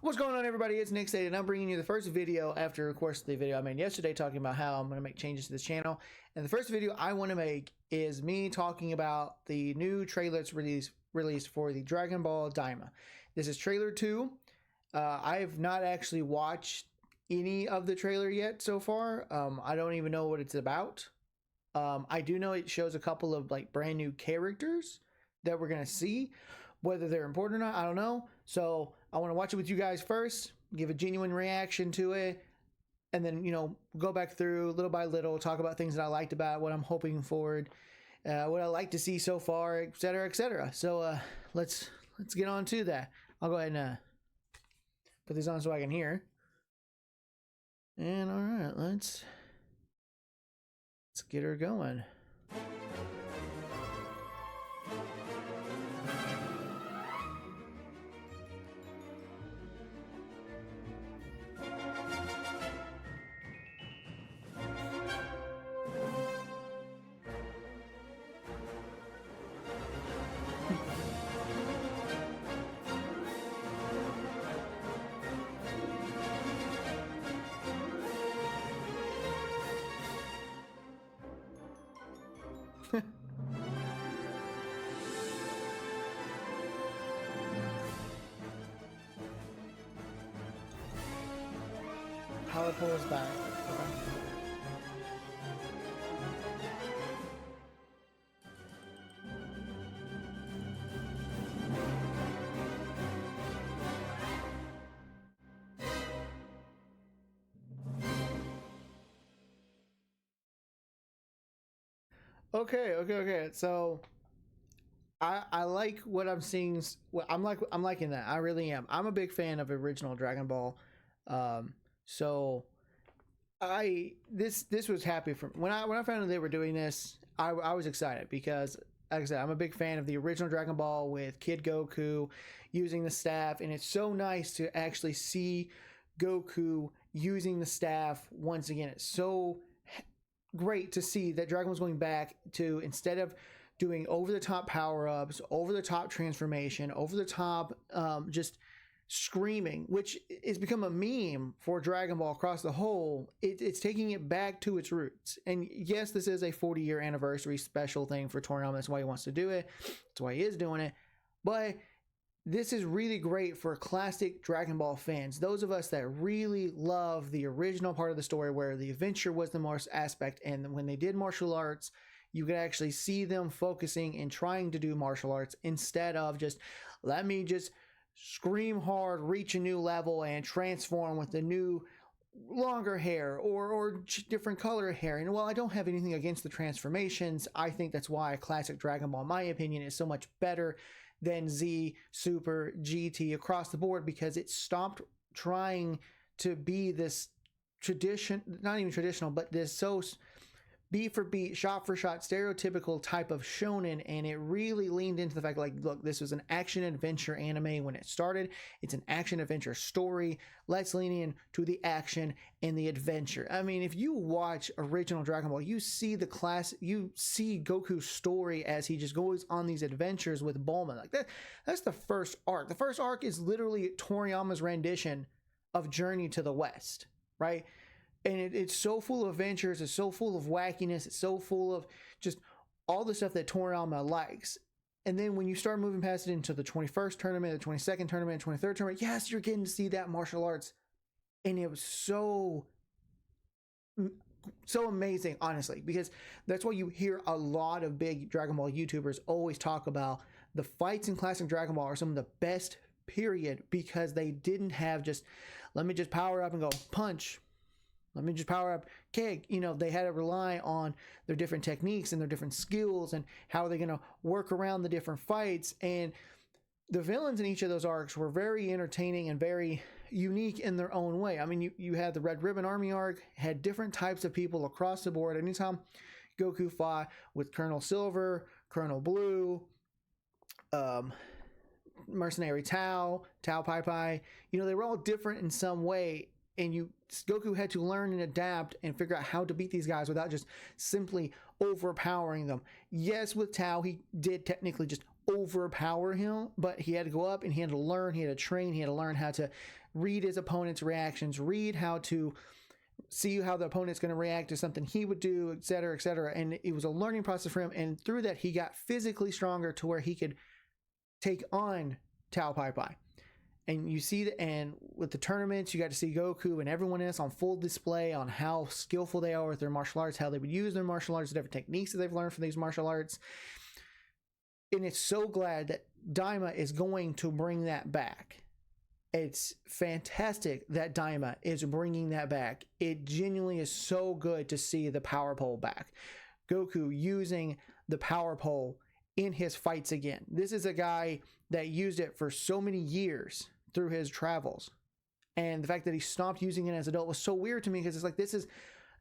What's going on, everybody? It's Nick State, and I'm bringing you the first video after, of course, the video I made yesterday talking about how I'm going to make changes to this channel. And the first video I want to make is me talking about the new trailer that's released for the Dragonball Daima. This is trailer 2. I have not actually watched any of the trailer yet so far. I don't even know what it's about. I do know it shows a couple of brand new characters that we're going to see. Whether they're important or not, I don't know. So I want to watch it with you guys first, give a genuine reaction to it, and then, go back through little by little, talk about things that I liked about it, what I'm hoping forward, what I like to see so far, etc., etc. So let's get on to that. I'll go ahead and put this on so I can hear. And all right, let's get her going. How it pulls back. Okay. So I like what I'm seeing. I'm liking that. I really am. I'm a big fan of original Dragon Ball. So this was happy for when I found out they were doing this. I was excited because, like I said, I'm a big fan of the original Dragon Ball with Kid Goku using the staff, and it's so nice to actually see Goku using the staff once again. It's so great to see that Dragon Ball's going back to, instead of doing over-the-top power-ups, over-the-top transformation, over-the-top just screaming, which has become a meme for Dragon Ball across the whole. It's taking it back to its roots. And yes, this is a 40-year anniversary special thing for Toriyama. That's why he wants to do it. That's why he is doing it. But this is really great for classic Dragon Ball fans. Those of us that really love the original part of the story where the adventure was the most aspect, and when they did martial arts, you could actually see them focusing and trying to do martial arts instead of just, let me just scream hard, reach a new level, and transform with the new longer hair or different color hair. And while I don't have anything against the transformations, I think that's why classic Dragon Ball, in my opinion, is so much better than Z, Super, GT across the board, because it stopped trying to be this tradition, not even traditional, but this so beat for beat, shot for shot, stereotypical type of shonen, and it really leaned into the fact, look, this was an action adventure anime when it started. It's an action adventure story. Let's lean into the action and the adventure. I mean, if you watch original Dragon Ball, you see you see Goku's story as he just goes on these adventures with Bulma. That's the first arc. The first arc is literally Toriyama's rendition of Journey to the West, right? And it's so full of adventures, it's so full of wackiness, it's so full of just all the stuff that Toriyama likes. And then when you start moving past it into the 21st tournament, the 22nd tournament, 23rd tournament, yes, you're getting to see that martial arts. And it was so amazing, honestly, because that's why you hear a lot of big Dragon Ball YouTubers always talk about the fights in classic Dragon Ball are some of the best, period, because they didn't have just, let me just power up and go punch. Let me just power up, kick. They had to rely on their different techniques and their different skills and how are they going to work around the different fights. And the villains in each of those arcs were very entertaining and very unique in their own way. I mean, you had the Red Ribbon Army arc, had different types of people across the board. Anytime Goku fought with Colonel Silver, Colonel Blue, Mercenary Tao Pai Pai, they were all different in some way. And Goku had to learn and adapt and figure out how to beat these guys without just simply overpowering them. Yes, with Tao, he did technically just overpower him, but he had to go up and he had to learn, he had to train, he had to learn how to read his opponent's reactions, read how to see how the opponent's going to react to something he would do, etc., etc. And it was a learning process for him. And through that, he got physically stronger to where he could take on Tao Pai Pai. And you see that, and with the tournaments, you got to see Goku and everyone else on full display on how skillful they are with their martial arts, how they would use their martial arts, the different techniques that they've learned from these martial arts. And it's so glad that Daima is going to bring that back. It's fantastic that Daima is bringing that back. It genuinely is so good to see the power pole back. Goku using the power pole in his fights again. This is a guy that used it for so many years through his travels. And the fact that he stopped using it as an adult was so weird to me, because it's like, this is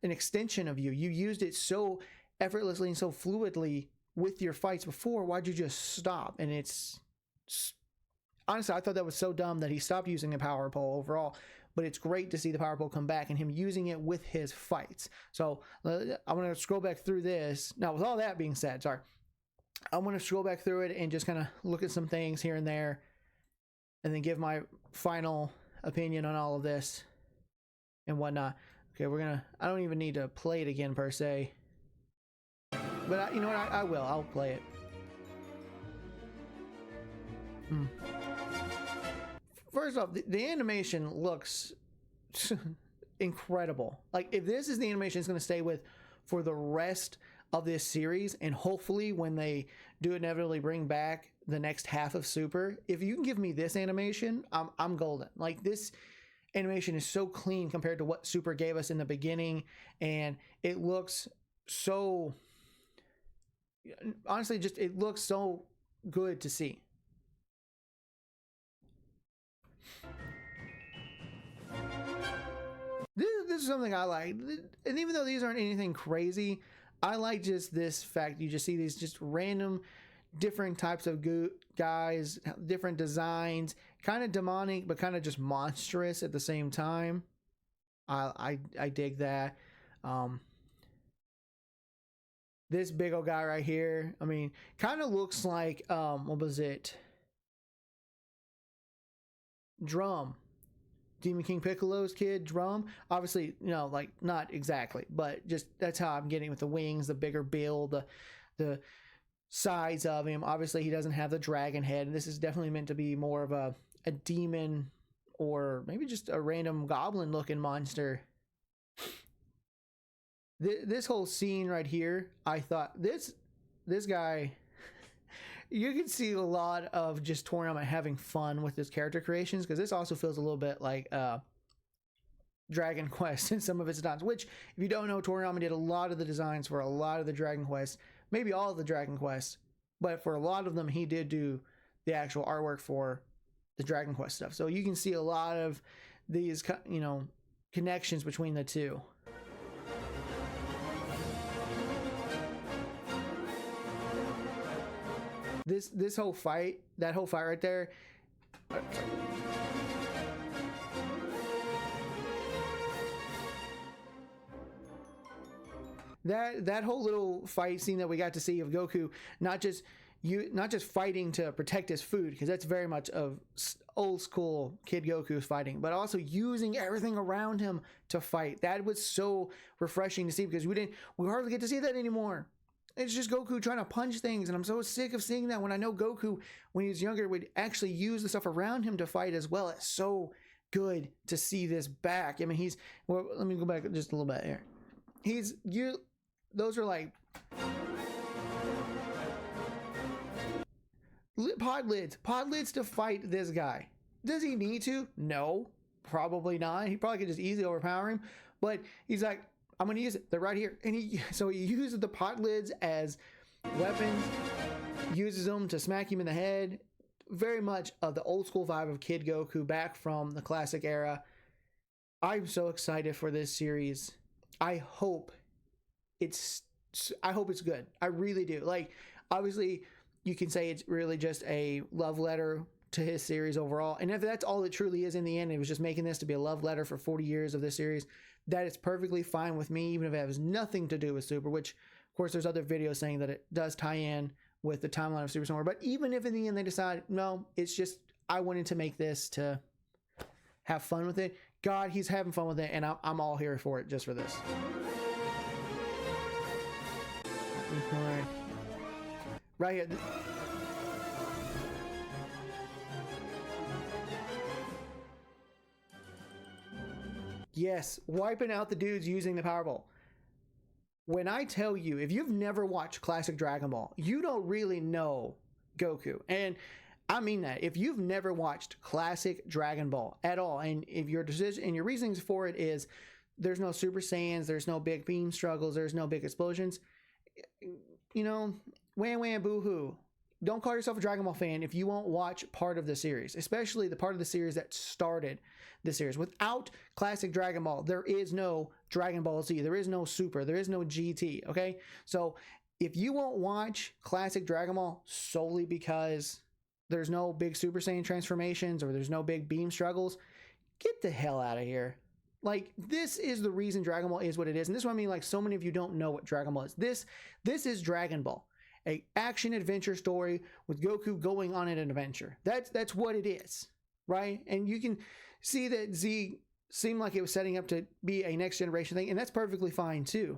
an extension of you. You used it so effortlessly and so fluidly with your fights before. Why'd you just stop? And it's honestly, I thought that was so dumb that he stopped using the power pole overall, but it's great to see the power pole come back and him using it with his fights. So I'm going to scroll back through this. Now, with all that being said, I'm going to scroll back through it and just kind of look at some things here and there and then give my final opinion on all of this and whatnot. Okay, I don't even need to play it again per se. But you know what? I will. I'll play it. First off, the animation looks incredible. Like, if this is the animation it's going to stay with for the rest of this series, and hopefully when they do inevitably bring back the next half of Super, if you can give me this animation, I'm golden. Like, this animation is so clean compared to what Super gave us in the beginning, and it looks so, honestly, just it looks so good to see. This is something I like, and even though these aren't anything crazy, I like just this fact. You just see these just random different types of guys, different designs, kind of demonic but kind of just monstrous at the same time. I dig that. This big old guy right here, I mean, kind of looks like what was it, Drum, Demon King Piccolo's kid, Drum. Obviously, you know, like, not exactly, but just that's how I'm getting with the wings, the bigger build, the size of him. Obviously, he doesn't have the dragon head, and this is definitely meant to be more of a demon or maybe just a random goblin looking monster. This whole scene right here, I thought this guy, you can see a lot of just Toriyama having fun with his character creations, because this also feels a little bit like Dragon Quest in some of its designs, which, if you don't know, Toriyama did a lot of the designs for a lot of the Dragon Quest, maybe all of the Dragon Quests, but for a lot of them, he did do the actual artwork for the Dragon Quest stuff. So you can see a lot of these, you know, connections between the two. This whole fight, that whole fight right there, that whole little fight scene that we got to see of Goku not just fighting to protect his food, because that's very much of old school Kid Goku's fighting, but also using everything around him to fight. That was so refreshing to see, because we hardly get to see that anymore. It's just Goku trying to punch things, and I'm so sick of seeing that, when I know Goku, when he was younger, would actually use the stuff around him to fight as well. It's so good to see this back. I mean, well, let me go back just a little bit here. Those are like pod lids to fight this guy. Does he need to? No, probably not. He probably could just easily overpower him, but he's like, I'm going to use it. They're right here. And so he uses the pot lids as weapons, uses them to smack him in the head. Very much of the old school vibe of Kid Goku back from the classic era. I'm so excited for this series. I hope it's good. I really do. Like, obviously, you can say it's really just a love letter to his series overall. And if that's all it truly is in the end, it was just making this to be a love letter for 40 years of this series, that is perfectly fine with me, even if it has nothing to do with Super, which, of course, there's other videos saying that it does tie in with the timeline of Super Summer. But even if in the end they decide, no, it's just, I wanted to make this to have fun with it. God, he's having fun with it, and I'm all here for it just for this. Right here. Yes, wiping out the dudes using the Powerball. When I tell you, if you've never watched classic Dragon Ball, you don't really know Goku. And I mean that. If you've never watched classic Dragon Ball at all, and if your decision and your reasons for it is there's no Super Saiyans, there's no big beam struggles, there's no big explosions, you know, wham wham boo hoo. Don't call yourself a Dragon Ball fan if you won't watch part of the series, especially the part of the series that started the series. Without classic Dragon Ball, there is no Dragon Ball Z, there is no Super, there is no GT, okay? So if you won't watch classic Dragon Ball solely because there's no big Super Saiyan transformations or there's no big beam struggles, get the hell out of here. Like, this is the reason Dragon Ball is what it is. And this is what I mean, like, so many of you don't know what Dragon Ball is. This is Dragon Ball. A action adventure story with Goku going on an adventure. That's what it is, right? And you can see that Z seemed like it was setting up to be a next generation thing, and that's perfectly fine too.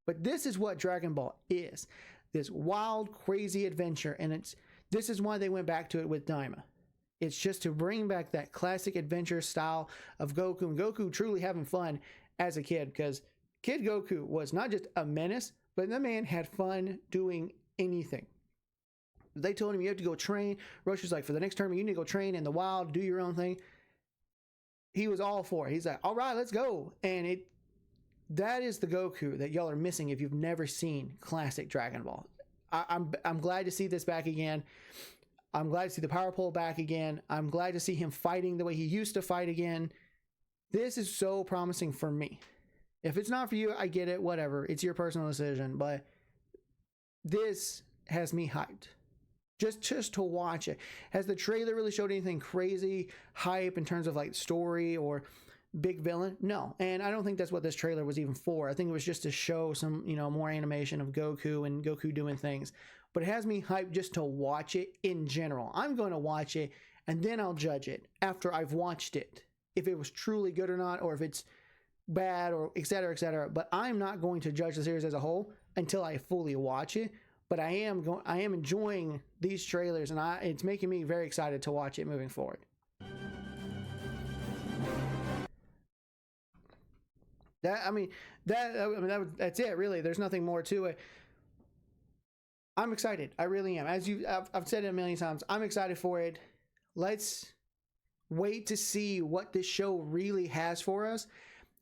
But this is what Dragon Ball is. This wild, crazy adventure, and this is why they went back to it with Daima. It's just to bring back that classic adventure style of Goku, and Goku truly having fun as a kid, because Kid Goku was not just a menace, but the man had fun doing anything. They told him you have to go train. Roshi was like, for the next tournament, you need to go train in the wild, do your own thing. He was all for it. He's like, all right, let's go. And that is the Goku that y'all are missing if you've never seen classic Dragon Ball. I'm glad to see this back again. I'm glad to see the power pole back again. I'm glad to see him fighting the way he used to fight again. This is so promising for me. If it's not for you, I get it, whatever. It's your personal decision, but this has me hyped. Just to watch it. Has the trailer really showed anything crazy hype in terms of like story or big villain? No. And I don't think that's what this trailer was even for. I think it was just to show some, more animation of Goku and Goku doing things. But it has me hyped just to watch it in general. I'm going to watch it and then I'll judge it after I've watched it. If it was truly good or not, or if it's bad, or et cetera, et cetera. But I'm not going to judge the series as a whole until I fully watch it. But I am enjoying these trailers, and it's making me very excited to watch it moving forward. That's it, really. There's nothing more to it. I'm excited. I really am. I've said it a million times. I'm excited for it. Let's wait to see what this show really has for us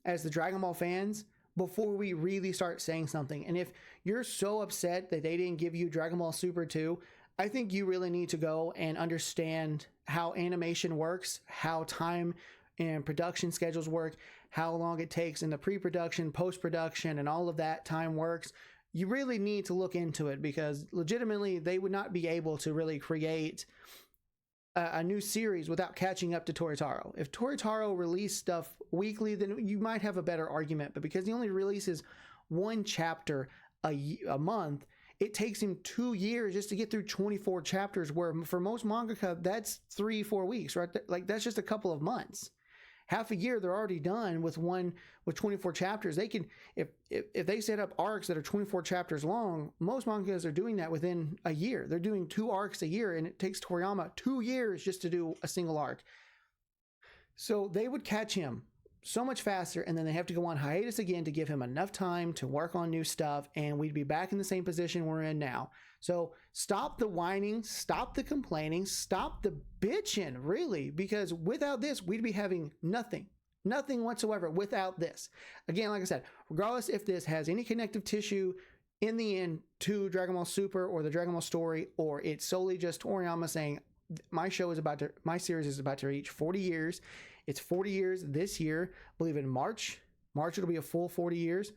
as the Dragon Ball fans before we really start saying something. And if you're so upset that they didn't give you Dragon Ball Super 2, I think you really need to go and understand how animation works, how time and production schedules work, how long it takes in the pre-production, post-production, and all of that time works. You really need to look into it, because legitimately they would not be able to really create a new series without catching up to Toritaro. If Toritaro released stuff weekly, then you might have a better argument. But because he only releases one chapter a month, it takes him 2 years just to get through 24 chapters, where for most mangaka, that's 3-4 weeks, right? Like, that's just a couple of months. Half a year, they're already done with 24 chapters. They can, if they set up arcs that are 24 chapters long, most mangas are doing that within a year. They're doing 2 arcs a year, and it takes Toriyama 2 years just to do a single arc. So they would catch him so much faster, and then they have to go on hiatus again to give him enough time to work on new stuff, and we'd be back in the same position we're in now. So stop the whining, stop the complaining, stop the bitching, really, because without this, we'd be having nothing whatsoever without this. Again, like I said, regardless if this has any connective tissue in the end to Dragon Ball Super or the Dragon Ball story, or it's solely just Toriyama saying, my series is about to reach 40 years. It's 40 years this year. I believe in March it'll be a full 40 years.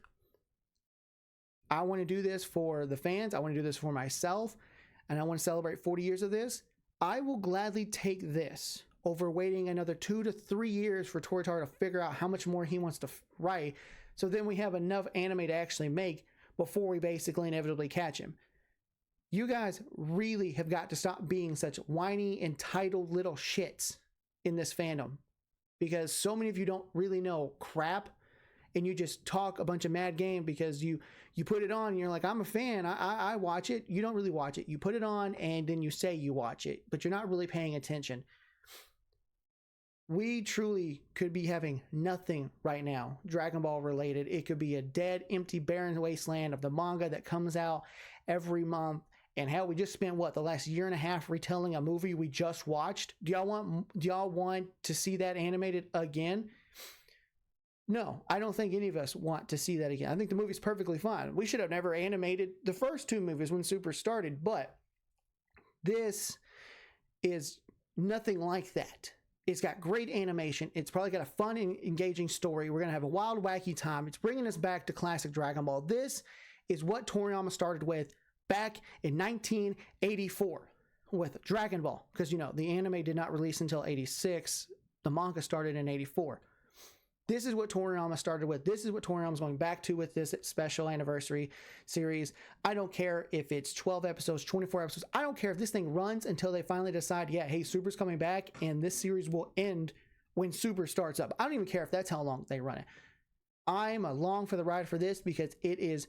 I want to do this for the fans. I want to do this for myself. And I want to celebrate 40 years of this. I will gladly take this over waiting another 2 to 3 years for Toritaro to figure out how much more he wants to write. So then we have enough anime to actually make before we basically inevitably catch him. You guys really have got to stop being such whiny, entitled little shits in this fandom, because so many of you don't really know crap, and you just talk a bunch of mad game because you put it on and you're like, I'm a fan, I watch it. You don't really watch it. You put it on and then you say you watch it, but you're not really paying attention. We truly could be having nothing right now Dragon Ball related. It could be a dead, empty, barren wasteland of the manga that comes out every month. And hell, we just spent the last year and a half retelling a movie we just watched. Do y'all want to see that animated again? No, I don't think any of us want to see that again. I think the movie's perfectly fine. We should have never animated the first two movies when Super started, but this is nothing like that. It's got great animation. It's probably got a fun and engaging story. We're going to have a wild, wacky time. It's bringing us back to classic Dragon Ball. This is what Toriyama started with back in 1984 with Dragon Ball. Because, the anime did not release until 86. The manga started in 84. This is what Toriyama started with. This is what Toriyama's going back to with this special anniversary series. I don't care if it's 12 episodes, 24 episodes. I don't care if this thing runs until they finally decide, yeah, hey, Super's coming back, and this series will end when Super starts up. I don't even care if that's how long they run it. I'm along for the ride for this because it is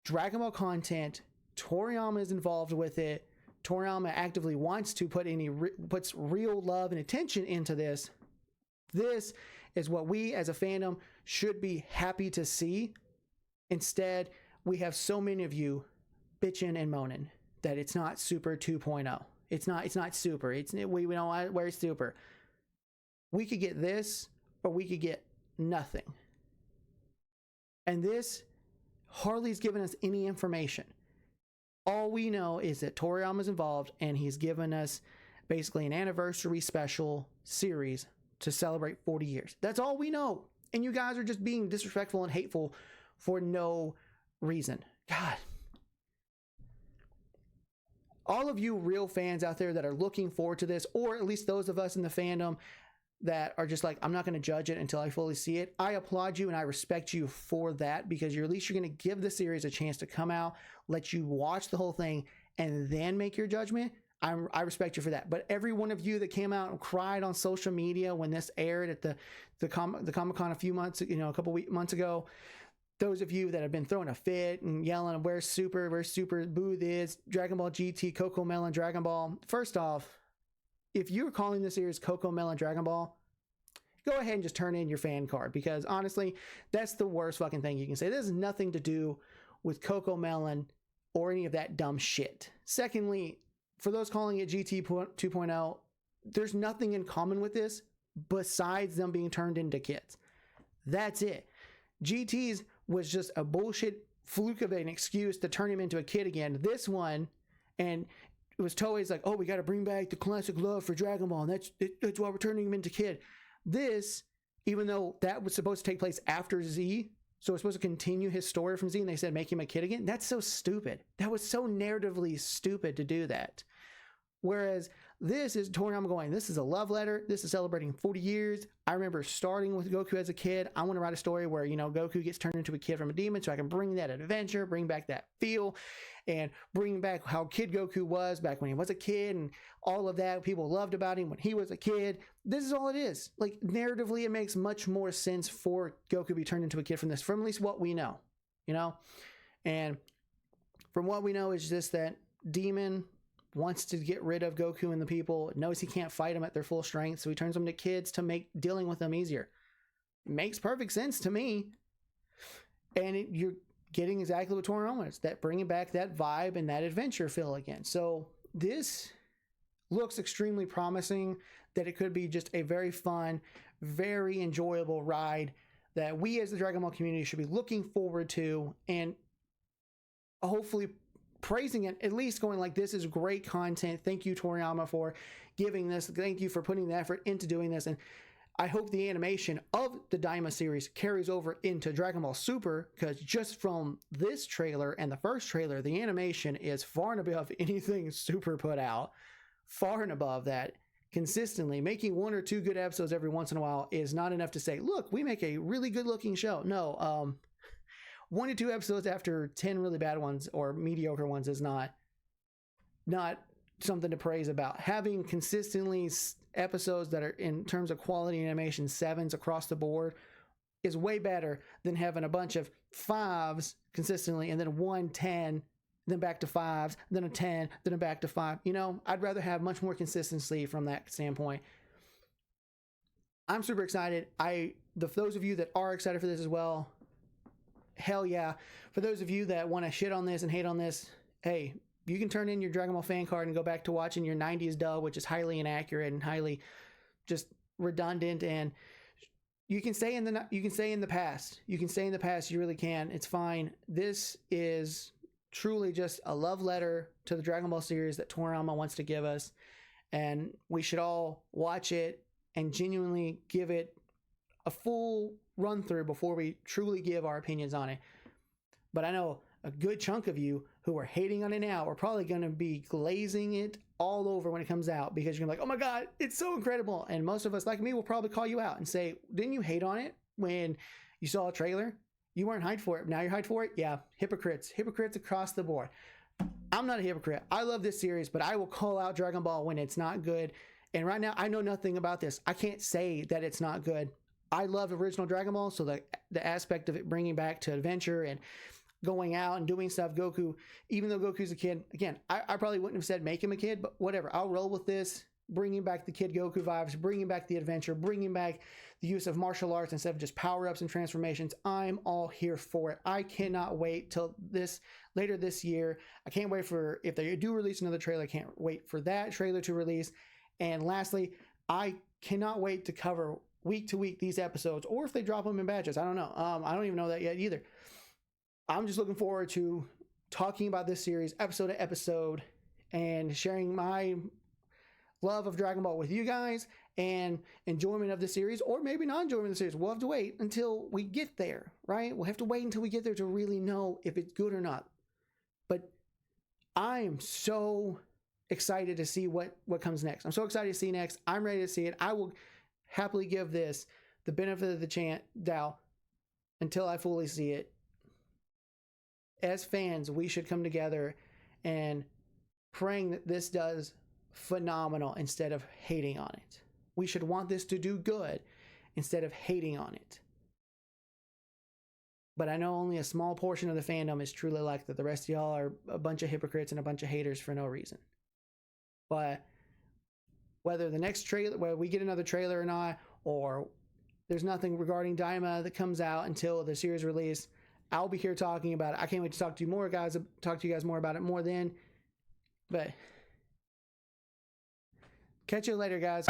Dragon Ball content. Toriyama is involved with it. Toriyama actively wants to puts real love and attention into this. This is what we as a fandom should be happy to see. Instead, we have so many of you bitching and moaning that it's not Super 2.0. It's not Super. We don't want where's Super. We could get this or we could get nothing. And this hardly has given us any information. All we know is that Toriyama's involved and he's given us basically an anniversary special series to celebrate 40 years. That's all we know. And you guys are just being disrespectful and hateful for no reason. God. All of you real fans out there that are looking forward to this, or at least those of us in the fandom that are just like, I'm not going to judge it until I fully see it. I applaud you and I respect you for that, because at least you're going to give the series a chance to come out, let you watch the whole thing, and then make your judgment. I respect you for that. But every one of you that came out and cried on social media when this aired at the Comic-Con a couple months ago, those of you that have been throwing a fit and yelling, where's Super, boo this, Dragon Ball GT, Coco Melon, Dragon Ball. First off, if you're calling this series Coco Melon Dragon Ball, go ahead and just turn in your fan card, because honestly, that's the worst fucking thing you can say. This has nothing to do with Coco Melon or any of that dumb shit. Secondly, for those calling it GT 2.0, there's nothing in common with this besides them being turned into kids. That's it. GT's was just a bullshit fluke of an excuse to turn him into a kid again. This one, and it was Toei's like, oh, we got to bring back the classic love for Dragon Ball, and that's why we're turning him into kid. This, even though that was supposed to take place after Z, so it's supposed to continue his story from Z, and they said make him a kid again. That's so stupid. That was so narratively stupid to do that. Whereas this is Toriyama going, this is a love letter. This is celebrating 40 years. I remember starting with Goku as a kid. I want to write a story where, Goku gets turned into a kid from a demon, so I can bring that adventure, bring back that feel, and bring back how Kid Goku was back when he was a kid, and all of that people loved about him when he was a kid. This is all it is. Like, narratively, it makes much more sense for Goku to be turned into a kid from this, from at least what we know, And from what we know is just that demon wants to get rid of Goku and the people, knows he can't fight them at their full strength, so he turns them to kids to make dealing with them easier. Makes perfect sense to me. And you're getting exactly what Toriyama is, that bringing back that vibe and that adventure feel again. So this looks extremely promising, that it could be just a very fun, very enjoyable ride that we as the Dragon Ball community should be looking forward to, and hopefully praising it, at least going like, this is great content. Thank you, Toriyama, for giving this. Thank you for putting the effort into doing this. And I hope the animation of the Daima series carries over into Dragon Ball Super, because just from this trailer and the first trailer, the animation is far and above anything Super put out. Far and above that. Consistently making one or two good episodes every once in a while is not enough to say, look, we make a really good looking show. No, 1 to 2 episodes after 10 really bad ones or mediocre ones is not not something to praise about. Having consistently episodes that are, in terms of quality animation, 7s across the board is way better than having a bunch of 5s consistently and then 1 10, then back to 5s, then a 10, then a back to 5. You know, I'd rather have much more consistency from that standpoint. I'm super excited. For those of you that are excited for this as well, hell yeah. For those of you that want to shit on this and hate on this, hey, you can turn in your Dragon Ball fan card and go back to watching your 90s dub, which is highly inaccurate and highly just redundant, and you can stay in the past. You can stay in the past. You really can. It's fine. This is truly just a love letter to the Dragon Ball series that Toriyama wants to give us, and we should all watch it and genuinely give it a full run through before we truly give our opinions on it. But I know a good chunk of you who are hating on it now are probably going to be glazing it all over when it comes out, because you're like, oh my God, it's so incredible. And most of us, like me, will probably call you out and say, didn't you hate on it when you saw a trailer? You weren't hyped for it. Now you're hyped for it? Yeah. Hypocrites across the board. I'm not a hypocrite. I love this series, but I will call out Dragon Ball when it's not good. And right now I know nothing about this. I can't say that it's not good. I love original Dragon Ball, so the aspect of it bringing back to adventure and going out and doing stuff, Goku, even though Goku's a kid, again, I probably wouldn't have said make him a kid, but whatever, I'll roll with this, bringing back the Kid Goku vibes, bringing back the adventure, bringing back the use of martial arts instead of just power-ups and transformations. I'm all here for it. I cannot wait till later this year. I can't wait for, if they do release another trailer, I can't wait for that trailer to release. And lastly, I cannot wait to cover week to week these episodes, or if they drop them in batches. I don't know. I don't even know that yet either. I'm just looking forward to talking about this series episode to episode and sharing my love of Dragon Ball with you guys and enjoyment of the series, or maybe not enjoyment of the series. We'll have to wait until we get there, right? We'll have to wait until we get there to really know if it's good or not. But I am so excited to see what comes next. I'm so excited to see next. I'm ready to see it. I will happily give this the benefit of the doubt until I fully see it. As fans, we should come together and praying that this does phenomenal instead of hating on it. We should want this to do good instead of hating on it. But I know only a small portion of the fandom is truly like that. The rest of y'all are a bunch of hypocrites and a bunch of haters for no reason. But whether the next trailer, whether we get another trailer or not, or there's nothing regarding Daima that comes out until the series release, I'll be here talking about it. I can't wait to talk to you guys more about it more then. But catch you later, guys.